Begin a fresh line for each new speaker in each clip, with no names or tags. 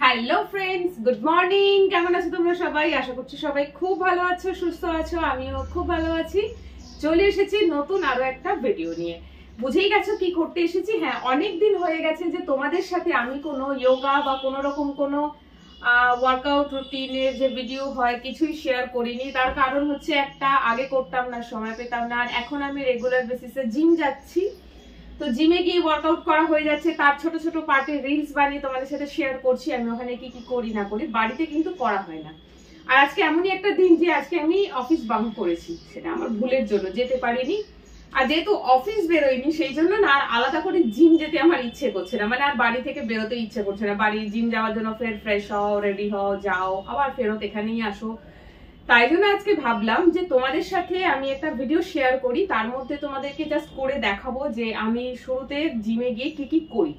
Hello friends, good morning. কেমন আছো তোমরা সবাই? আশা করছি সবাই খুব ভালো আছো, সুস্থ আছো। আমিও খুব ভালো আছি। চলে এসেছি নতুন আরো একটা ভিডিও নিয়ে। বুঝেই গেছো কি করতে এসেছি। হ্যাঁ, অনেকদিন হয়ে গেছে যে তোমাদের সাথে আমি কোনো যোগা বা কোনো রকম কোনো ওয়ার্কআউট রুটিনের যে ভিডিও হয় কিছুই শেয়ার করিনি। তার কারণ হচ্ছে একটা, আগে করতাম না, সময় পেতাম না। আর এখন আমি রেগুলার বেসিসে জিম যাচ্ছি, তো জিমে গিয়ে ওয়ার্কআউট করা হয়ে যাচ্ছে। তার ছোট ছোট পার্টে রিলস বানিয়ে তোমাদের সাথে শেয়ার করছি আমি ওখানে কি কি করি না করি। বাড়িতে কিন্তু করা হয় না। আর আজকে এমনই একটা দিন যে আজকে আমি অফিস বাঙ্ক করেছি, সেটা আমার ভুলের জন্য যেতে পারিনি। আর যেহেতু অফিস বেরোয়নি সেই জন্য না আর আলাদা করে জিম যেতে আমার ইচ্ছে করছে না, মানে আর বাড়ি থেকে বেরোতে ইচ্ছে করছে না। বাড়ি জিম যাওয়ার জন্য ফের ফ্রেশ হও, রেডি হও, যাও, আবার ফেরত এখানেই আসো। তাই জন্য আজকে ভাবলাম যে তোমাদের সাথে আমি একটা ভিডিও শেয়ার করি। তার মধ্যে তোমাদেরকে জাস্ট করে দেখাবো যে আমি শুরুতে জিমে গিয়ে কি কি করি,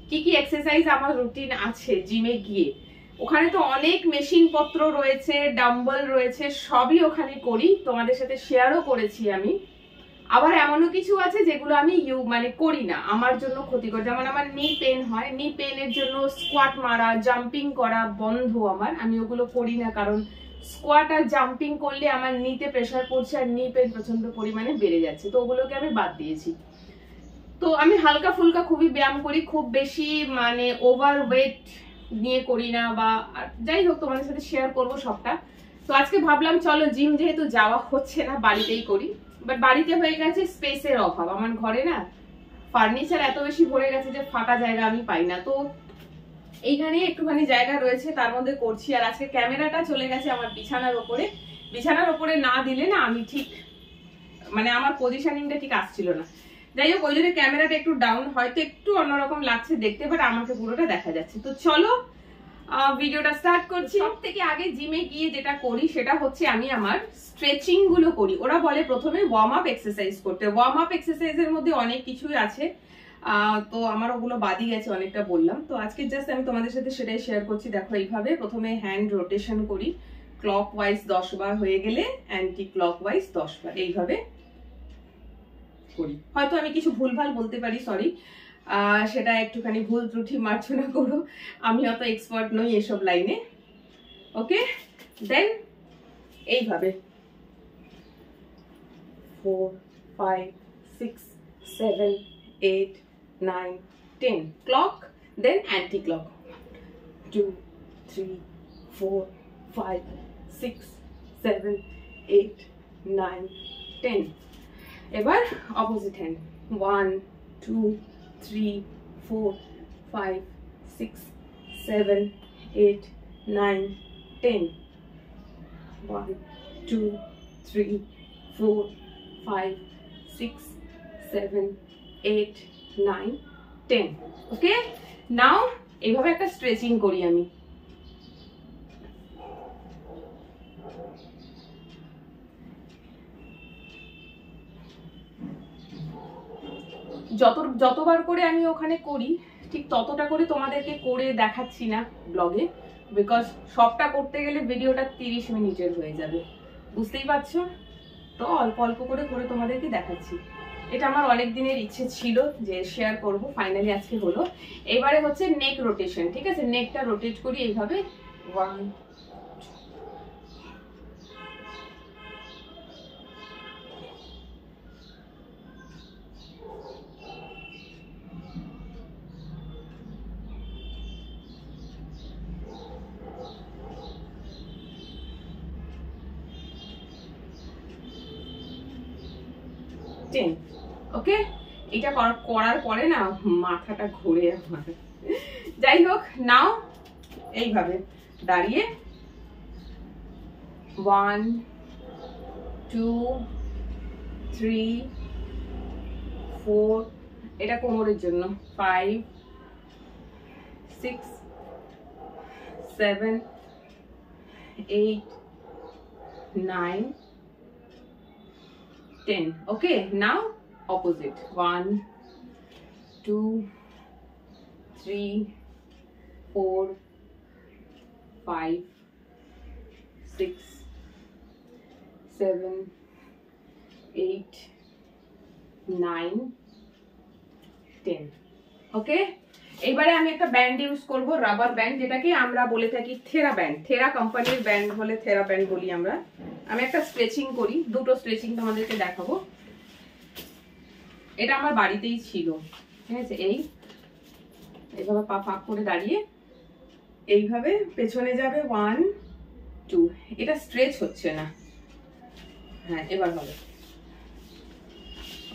কি কি এক্সারসাইজ আমার রুটিন আছে জিমে গিয়ে। ওখানে তো অনেক মেশিন পত্র রয়েছে, ডাম্বল রয়েছে, সবই ওখানে করি, তোমাদের সাথে শেয়ারও করেছি আমি। আবার এমনও কিছু আছে যেগুলো আমি করি না, আমার জন্য ক্ষতিকর। যেমন আমার নি পেন হয়, নি পেনের জন্য স্কোয়াট মারা, জাম্পিং করা বন্ধ আমার, আমি ওগুলো করি না। কারণ স্কোয়াট আর জাম্পিং করলে আমার নিতে প্রেসার পড়ছে আর নি পেন প্রচন্ড পরিমাণে বেড়ে যাচ্ছে, তো ওগুলোকে আমি বাদ দিয়েছি। তো আমি হালকা ফুলকা খুবই ব্যায়াম করি, খুব বেশি ওভার ওয়েট নিয়ে করি না। বা যাই হোক, তোমাদের সাথে শেয়ার করবো সবটা। তো আজকে ভাবলাম চলো জিম যেহেতু যাওয়া হচ্ছে না, বাড়িতেই করি। বাট বাড়িতে হয়ে গেছে স্পেসের অভাব, আমার ঘরে না ফার্নিচার এত বেশি ভরে গেছে যে ফাঁকা জায়গা আমি পাই না। তো এইখানে একটুখানি জায়গা রয়েছে, তার মধ্যে করছি। আর আজকে ক্যামেরাটা চলে গেছে আমার বিছানার ওপরে। বিছানার ওপরে না দিলে না আমি ঠিক আমার পজিশনিংটা ঠিক আসছিল না। যাই হোক, ওই জন্য ক্যামেরাটা একটু ডাউন, হয়তো একটু অন্যরকম লাগছে দেখতে, বাট আমাকে পুরোটা দেখা যাচ্ছে। তো চলো ভিডিওটা স্টার্ট করছি। সব থেকে আগে জিমে গিয়ে যেটা করি সেটা হচ্ছে আমি আমার স্ট্রেচিং গুলো করি। ওরা বলে প্রথমে ওয়ার্ম আপ এক্সারসাইজ করতে। ওয়ার্ম আপ এক্সারসাইজের মধ্যে অনেক কিছুই আছে, তো আমার ওগুলো বাদই গেছে, অনেকটা বললাম। তো আজকে জাস্ট আমি তোমাদের সাথে সেটাই শেয়ার করছি। দেখো, এইভাবে প্রথমে হ্যান্ড রোটেশন করি, ক্লক ওয়াইজ 10 বার, হয়ে গেলে অ্যান্টি ক্লক ওয়াইজ 10 বার, এইভাবে করি। হয়তো আমি কিছু ভুলভাল বলতে পারি, সরি, সেটা একটুখানি ভুল ত্রুটি মার্জনা করো, আমি অত এক্সপার্ট নই এসব লাইনে। ওকে, দেন এইভাবে 4 5 6 7 8 9 10 ক্লক, দেন অ্যান্টি ক্লক 2 3 4 5 6 7 8 9 10। এবার অপোজিট হ্যান্ড 1 2 3 4 5 6 7 8 9 10 1 2 3 4 5 6 7 8 9 10। ওকে, নাও এইভাবে একটা স্ট্রেচিং করি আমি। যতবার করে আমি ওখানে করি ঠিক ততটা করে তোমাদেরকে করে দেখাচ্ছি না ব্লগে, বিকজ সবটা করতে গেলে ভিডিওটা 30 মিনিটের হয়ে যাবে, বুঝতেই পারছো। তো অল্প অল্প করে করে তোমাদেরকে দেখাচ্ছি। এটা আমার অনেক দিনের ইচ্ছে ছিল যে শেয়ার করব, ফাইনালি আজকে হলো। এবারে হচ্ছে নেক রোটেশন, ঠিক আছে? নেকটা রোটেট করি এইভাবে 1 10। ওকে, এটা করার পরে না মাথাটা ঘুরে আমার। যাই হোক, নাও এইভাবে দাঁড়িয়ে 1 2 3 4, এটা কোমরের জন্য 5 6 7 8 9 10। okay, now opposite 1 2 3 4 5 6 7 8 9 10। okay, এইবারে আমি একটা ব্যান্ড ইউজ করব, রাবার ব্যান্ড, যেটাকে আমরা বলে থাকি থেরা ব্যান্ড। থেরা কোম্পানির ব্যান্ড হলে থেরা ব্যান্ড বলি আমরা। আমি একটা স্ট্রেচিং করি, দুটো স্ট্রেচিং তোমাদেরকে দেখাবো। এটা আমার বাড়িতেই ছিল, ঠিক আছে। এইভাবে পা ফাঁক করে দাঁড়িয়ে এইভাবে পেছনে যাবে 1 2, এটা স্ট্রেচ হচ্ছে না। হ্যাঁ, এবার হবে।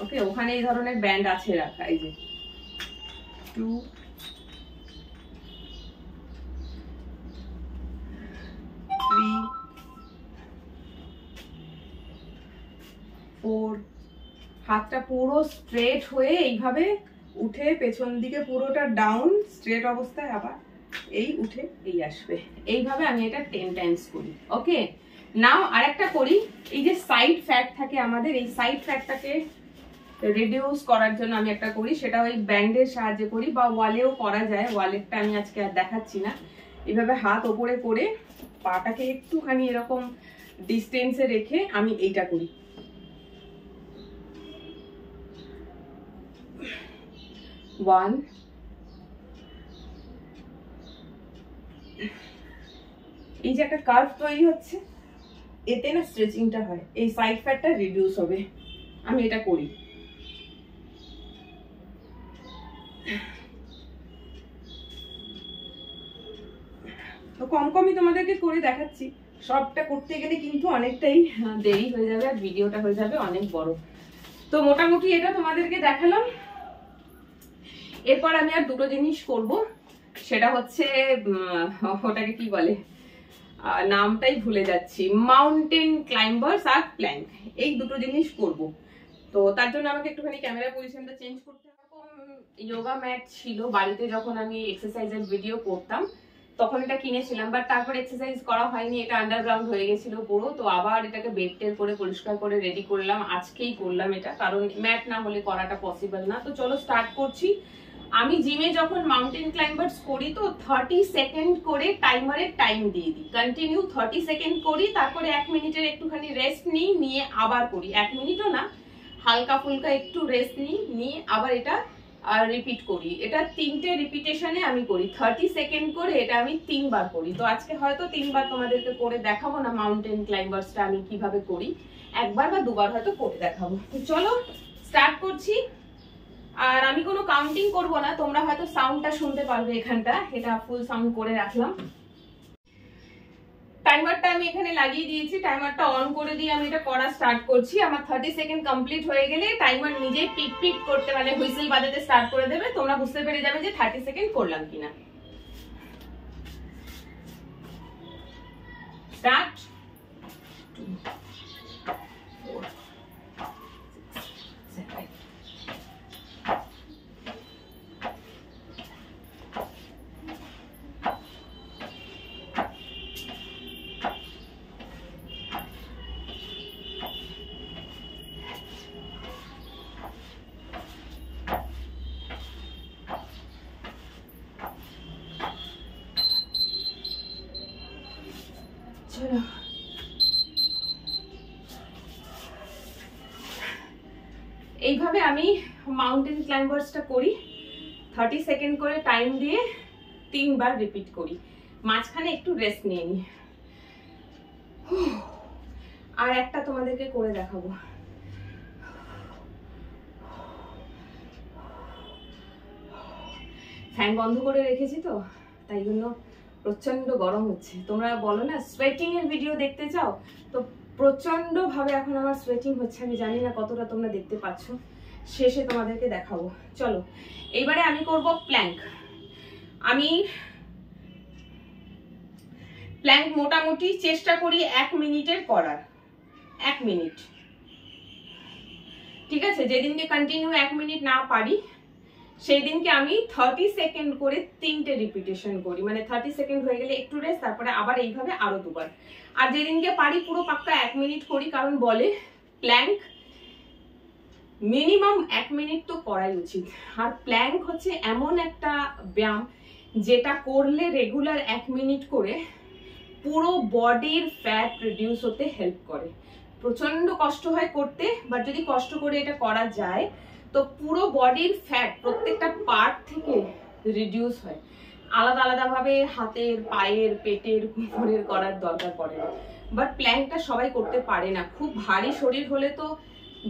ওকে, ওখানে এই ধরনের ব্যান্ড আছে রাখা, এই যে 2 3 4। হাতটা পুরো স্ট্রেট হয়ে এইভাবে উঠে পেছন দিকে পুরোটা ডাউন স্ট্রেট অবস্থায়, আবার এই উঠে এই আসবে। এইভাবে আমি এটা 10 টাইমস করি। ওকে, নাও আরেকটা করি। এই যে সাইড ফ্যাট থাকে আমাদের, এই সাইড ফ্যাটটাকে রিডিউস করার জন্য আমি একটা করি, সেটা ওই ব্যান্ডের সাহায্যে করি, বা ওয়ালেও করা যায়। ওয়ালেরটা আমি আজকে আর দেখাচ্ছি না। এইভাবে হাত ওপরে করে পাটাকে একটুখানি এরকম ডিস্টেন্সে রেখে আমি এইটা করি। ওয়ান, এই যে একটা কার্ভ তৈরি হচ্ছে, এতে না স্ট্রেচিংটা হয়, এই সাইড ফ্যাটটা রিডিউস হবে। আমি এটা করি। তো কম কমই তোমাদেরকে করে দেখাচ্ছি, সবটা করতে গেলে কিন্তু অনেকটাই দেরি হয়ে যাবে, আর ভিডিওটা হয়ে যাবে অনেক বড়। তো মোটামুটি এটা তোমাদেরকে দেখালাম। এরপর আমি আর দুটো জিনিস করব, সেটা হচ্ছে ওটাকে কি বলে, নামটাই ভুলে যাচ্ছি, মাউন্টেন ক্লাইম্বার্স আর প্ল্যাঙ্ক। এই দুটো জিনিস করব। তো তার জন্য আমাকে একটুখানি ক্যামেরা পজিশনটা চেঞ্জ করতে হবে। যোগা ম্যাট ছিল বাড়িতে, যখন আমি এক্সারসাইজের ভিডিও করতাম তখন এটা কিনেছিলাম, বাট তারপর এক্সারসাইজ করা হয়নি, এটা আন্ডারগ্রাউন্ড হয়ে গেছিল পুরো। তো আবার এটাকে বেড টের করে পরিষ্কার করে রেডি করলাম, আজকেই করলাম এটা, কারণ ম্যাট না হলে করাটা পসিবল না। তো চলো স্টার্ট করছি। আমি জিমে যখন মাউন্টেন ক্লাইম্বার্স করি তো 30 সেকেন্ড করে টাইমারের টাইম দিয়ে দিই, কন্টিনিউ 30 সেকেন্ড করি, তারপরে 1 মিনিটের একটুখানি রেস্ট নিই, নিয়ে আবার করি। 1 মিনিটও না, হালকা ফুলকা একটু রেস্ট নিয়ে আবার এটা রিপিট করি। এটা 3টে রিপিটেশনে আমি করি, 30 সেকেন্ড করে এটা আমি 3 বার করি। তো আজকে হয়তো 3 বার তোমাদেরকে করে দেখাবো না মাউন্টেন ক্লাইম্বার্সটা আমি কিভাবে করি, একবার বা দুবার হয়তো করে দেখাবো। তো চলো স্টার্ট করছি। আর আমি কোনো কাউন্টিং করব না, তোমরা হয়তো সাউন্ডটা শুনতে পারবে এখানটা, এটা ফুল সাউন্ড করে রাখলাম। টাইমারটা আমি এখানে লাগিয়ে দিয়েছি, টাইমারটা অন করে দিয়ে আমি এটা করা স্টার্ট করছি। আমার 30 সেকেন্ড কমপ্লিট হয়ে গেলে টাইমার নিজেই পিপ পিপ করতে, মানে হুইসেল বাজাতে স্টার্ট করে দেবে, তোমরা বুঝতে পেরে যাবে যে 30 সেকেন্ড করলাম কিনা। স্টার্ট। 2 4 7 চলো। এইভাবে আমি মাউন্টেন ক্লাইম্বার্সটা করি, 30 সেকেন্ড করে টাইম দিয়ে 3 বার রিপিট করি, মাঝখানে একটু রেস্ট নিয়ে নিই। আর একটা তোমাদেরকে করে দেখাবো। ফ্যান বন্ধ করে রেখেছি তো তাই জন্য প্রচন্ড গরম হচ্ছে। তোমরা বলো না সোয়েটিং এর ভিডিও দেখতে চাও, তো প্রচন্ড ভাবে এখন আমার সোয়েটিং হচ্ছে। আমি জানি না কতটা তোমরা দেখতে পাচ্ছ, শেষে তোমাদেরকে দেখাবো। চলো এইবারে আমি করব প্ল্যাঙ্ক। আমি প্ল্যাঙ্ক মোটামুটি চেষ্টা করি 1 মিনিটের করার। 1 মিনিট, ঠিক আছে। যেদিনকে কন্টিনিউ 1 মিনিট না পারি সেই দিনকে আমি 30 সেকেন্ড করে 3টে রিপিটেশন করি, মানে 30 সেকেন্ড হয়ে গেলে একটু রেস্ট, তারপরে আবার এইভাবে আরো দুবার। আর যেদিনকে পারি পুরো পাক্কা 1 মিনিট করি, কারণ বলে প্ল্যাঙ্ক মিনিমাম 1 মিনিট তো করাই উচিত। আর প্ল্যাঙ্ক হচ্ছে এমন একটা ব্যায়াম যেটা করলে রেগুলার 1 মিনিট করে পুরো বডির ফ্যাট রিডিউস হতে হেল্প করে। প্রচন্ড কষ্ট হয় করতে, বাট যদি কষ্ট করে এটা করা যায় তো পুরো বডির ফ্যাট প্রত্যেকটা পার্ট থেকে রিডিউস হয়। আলাদা আলাদাভাবে হাতের, পায়ের, পেটের, কোমরের করার দরকার পড়ে না। বাট প্ল্যাঙ্কটা সবাই করতে পারে না। খুব ভারী শরীর হলে তো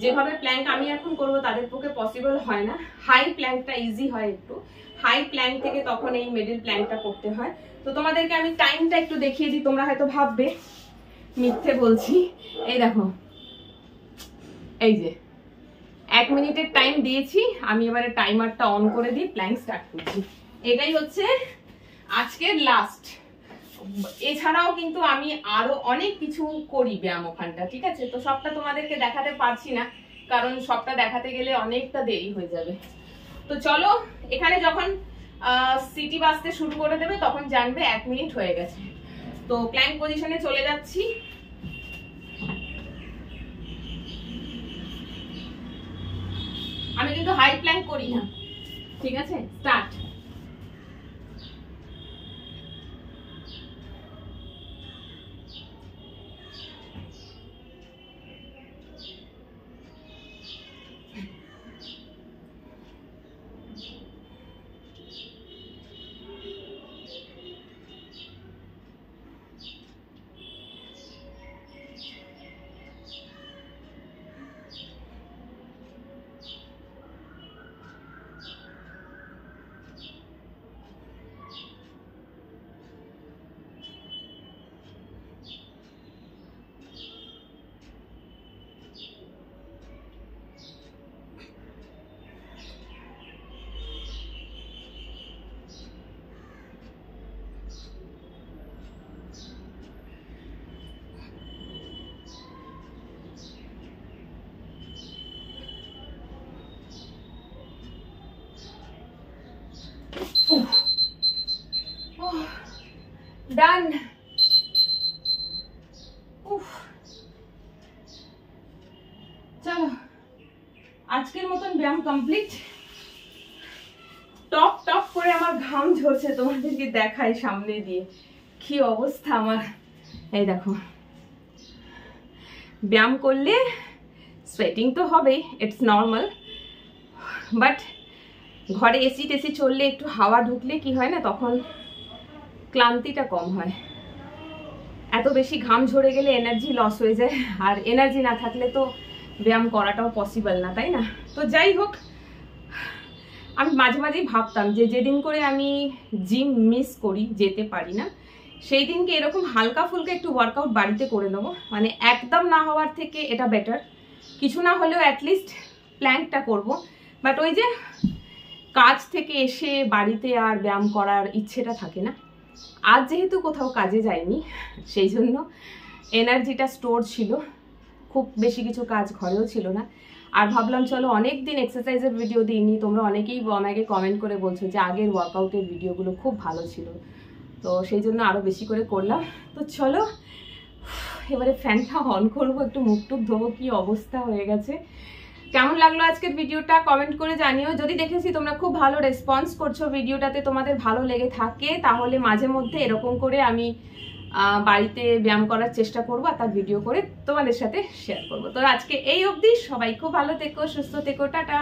যেভাবে প্ল্যাঙ্ক আমি এখন করব তাদের পক্ষে পসিবল হয় না। হাই প্ল্যাঙ্কটা ইজি হয় একটু, হাই প্ল্যাঙ্ক থেকে তখন এই মিডল প্ল্যাঙ্কটা করতে হয়। তো তোমাদেরকে আমি টাইমটা একটু দেখিয়ে দিই, তোমরা হয়তো ভাববে মিথ্যে বলছি। এই দেখো, এই যে 1 মিনিটের টাইম দিয়েছি আমি, এবারে টাইমারটা অন করে দিয়ে প্ল্যাঙ্ক স্টার্ট করছি। এটাই হচ্ছে আজকের লাস্ট। এছাড়াও কিন্তু আমি আরো অনেক কিছু করি ব্যায়াম ওখানটা, ঠিক আছে? তো সবটা তোমাদেরকে দেখাতে পারছি না, কারণ সবটা দেখাতে গেলে অনেকটা দেরি হয়ে যাবে। তো চলো, এখানে যখন সিটি বাজতে শুরু করে দেবে তখন জানবে 1 মিনিট হয়ে গেছে। তো প্ল্যাঙ্ক পজিশনে চলে যাচ্ছি। আমি কিন্তু হাই প্ল্যাঙ্ক করি না, ঠিক আছে? স্টার্ট। ডান। চলো, আজকের মতন ব্যায়াম কমপ্লিট। টপ টপ করে আমার ঘাম ঝরছে, তোমাদেরকে দেখাই সামনে দিয়ে কি অবস্থা আমার। এই দেখো, ব্যায়াম করলে সোয়েটিং তো হবেই, ইটস নর্মাল। বাট ঘরে এসি টেসি চললে, একটু হাওয়া ঢুকলে কি হয় না, তখন ক্লান্তিটা কম হয়। এত বেশি ঘাম ঝরে গেলে এনার্জি লস হয়ে যায়, আর এনার্জি না থাকলে তো ব্যায়াম করাটাও পসিবল না, তাই না? তো যাই হোক, আমি মাঝে মাঝেই ভাবতাম যে যেদিন করে আমি জিম মিস করি, যেতে পারি না, সেই দিনকে এরকম হালকা ফুলকা একটু ওয়ার্কআউট বাড়িতে করে নেবো। মানে একদম না হওয়ার থেকে এটা বেটার, কিছু না হলেও অ্যাটলিস্ট প্ল্যাঙ্কটা করব। বাট ওই যে কাজ থেকে এসে বাড়িতে আর ব্যায়াম করার ইচ্ছেটা থাকে না। আজ যেহেতু কোথাও কাজে যাইনি, সেই জন্য এনার্জিটা স্টোর ছিল, খুব বেশি কিছু কাজ ঘরেও ছিল না। আর ভাবলাম চলো, অনেক দিন এক্সারসাইজের ভিডিও দিইনি, তোমরা অনেকেই আমাকে কমেন্ট করে বলছো যে আগের ওয়ার্কআউটের ভিডিওগুলো খুব ভালো ছিল, তো সেই জন্য আরও বেশি করে করলাম। তো চলো, এবারে ফ্যানটা অন করবো, একটু মুখ টুক ধোবো, কি অবস্থা হয়ে গেছে। কেমন লাগলো আজকের ভিডিওটা কমেন্ট করে জানিও। যদি দেখেছি তোমরা খুব ভালো রেসপন্স করছো ভিডিওটাতে, তোমাদের ভালো লেগে থাকে, তাহলে মাঝে মধ্যে এরকম করে আমি বাড়িতে ব্যায়াম করার চেষ্টা করবো, আর তার ভিডিও করে তোমাদের সাথে শেয়ার করবো। তো আজকে এই অবধি, সবাই খুব ভালো থেকো, সুস্থ থেকো, টাটা।